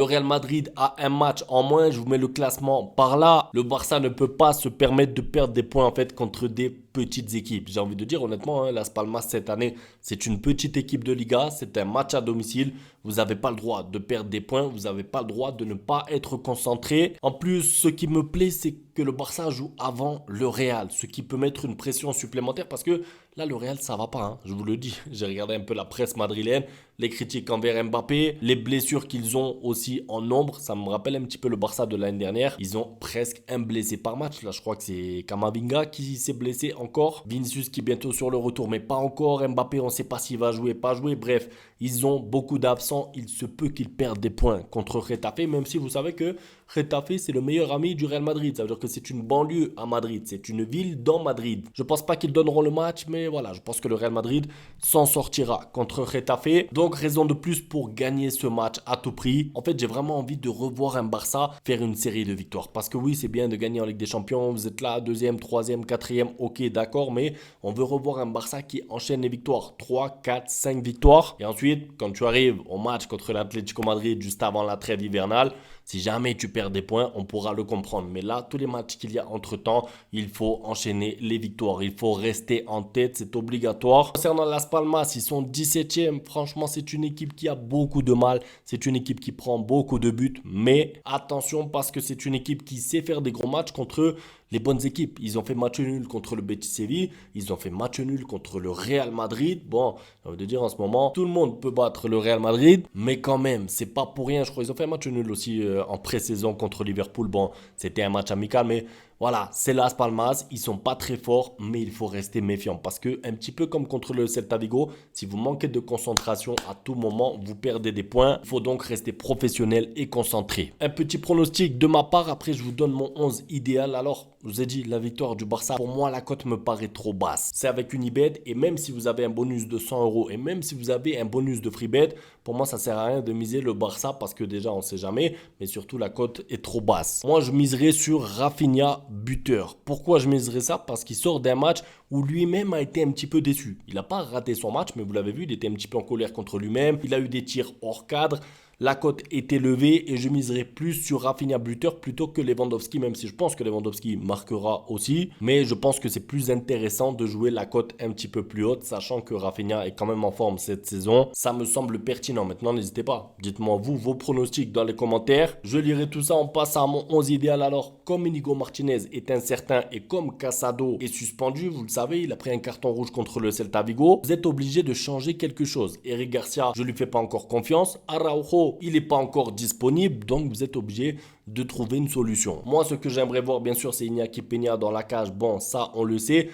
Le Real Madrid a un match en moins, je vous mets le classement par là. Le Barça ne peut pas se permettre de perdre des points en fait contre des petites équipes. J'ai envie de dire honnêtement, hein, Las Palmas cette année, c'est une petite équipe de Liga, c'est un match à domicile. Vous n'avez pas le droit de perdre des points, vous n'avez pas le droit de ne pas être concentré. En plus, ce qui me plaît, c'est que le Barça joue avant le Real, ce qui peut mettre une pression supplémentaire parce que là, le Real, ça va pas, hein, je vous le dis. J'ai regardé un peu la presse madrilène, les critiques envers Mbappé, les blessures qu'ils ont aussi en nombre. Ça me rappelle un petit peu le Barça de l'année dernière. Ils ont presque un blessé par match. Là, je crois que c'est Camavinga qui s'est blessé encore. Vinicius qui est bientôt sur le retour, mais pas encore. Mbappé, on ne sait pas s'il va jouer, pas jouer. Bref, ils ont beaucoup d'absents. Il se peut qu'ils perdent des points contre Getafe, même si vous savez que Getafe, c'est le meilleur ami du Real Madrid. Ça veut dire que c'est une banlieue à Madrid. C'est une ville dans Madrid. Je pense pas qu'ils donneront le match, mais voilà, je pense que le Real Madrid s'en sortira contre Getafe. Donc, raison de plus pour gagner ce match à tout prix. En fait, j'ai vraiment envie de revoir un Barça faire une série de victoires. Parce que oui, c'est bien de gagner en Ligue des Champions. Vous êtes là, deuxième, troisième, quatrième, ok, d'accord. Mais on veut revoir un Barça qui enchaîne les victoires. 3, 4, 5 victoires. Et ensuite, quand tu arrives au match contre l'Atlético Madrid juste avant la trêve hivernale, si jamais tu perds des points, on pourra le comprendre. Mais là, tous les matchs qu'il y a entre-temps, il faut enchaîner les victoires. Il faut rester en tête, c'est obligatoire. Concernant Las Palmas, ils sont 17e. Franchement, c'est une équipe qui a beaucoup de mal. C'est une équipe qui prend beaucoup de buts. Mais attention parce que c'est une équipe qui sait faire des gros matchs contre les bonnes équipes. Ils ont fait match nul contre le Betis Séville. Ils ont fait match nul contre le Real Madrid. Bon, ça veut dire en ce moment, tout le monde peut battre le Real Madrid. Mais quand même, c'est pas pour rien. Je crois qu'ils ont fait un match nul aussi en pré-saison contre Liverpool. Bon, c'était un match amical, mais voilà, c'est Las Palmas, ils sont pas très forts, mais il faut rester méfiant parce que un petit peu comme contre le Celta Vigo, si vous manquez de concentration à tout moment, vous perdez des points. Il faut donc rester professionnel et concentré. Un petit pronostic de ma part, après je vous donne mon 11 idéal. Alors, je vous ai dit, la victoire du Barça, pour moi, la cote me paraît trop basse. C'est avec une Unibet et même si vous avez un bonus de 100 euros et même si vous avez un bonus de free bet, pour moi, ça sert à rien de miser le Barça parce que déjà, on sait jamais, mais surtout la cote est trop basse. Moi, je miserais sur Rafinha buteur. Pourquoi je miserais ça? Parce qu'il sort d'un match où lui-même a été un petit peu déçu. Il n'a pas raté son match, mais vous l'avez vu, il était un petit peu en colère contre lui-même. Il a eu des tirs hors cadre. La cote est élevée et je miserai plus sur Rafinha buteur plutôt que Lewandowski, même si je pense que Lewandowski marquera aussi. Mais je pense que c'est plus intéressant de jouer la cote un petit peu plus haute, sachant que Rafinha est quand même en forme cette saison. Ça me semble pertinent. Maintenant, n'hésitez pas. Dites-moi vous vos pronostics dans les commentaires. Je lirai tout ça. On passe à mon 11 idéal. Alors, comme Inigo Martinez est incertain et comme Casado est suspendu, vous le savez, il a pris un carton rouge contre le Celta Vigo. Vous êtes obligé de changer quelque chose. Eric Garcia, je lui fais pas encore confiance. Araujo, il n'est pas encore disponible, donc vous êtes obligé de trouver une solution. Moi, ce que j'aimerais voir, bien sûr, c'est Iñaki Peña dans la cage. Bon, ça, on le sait.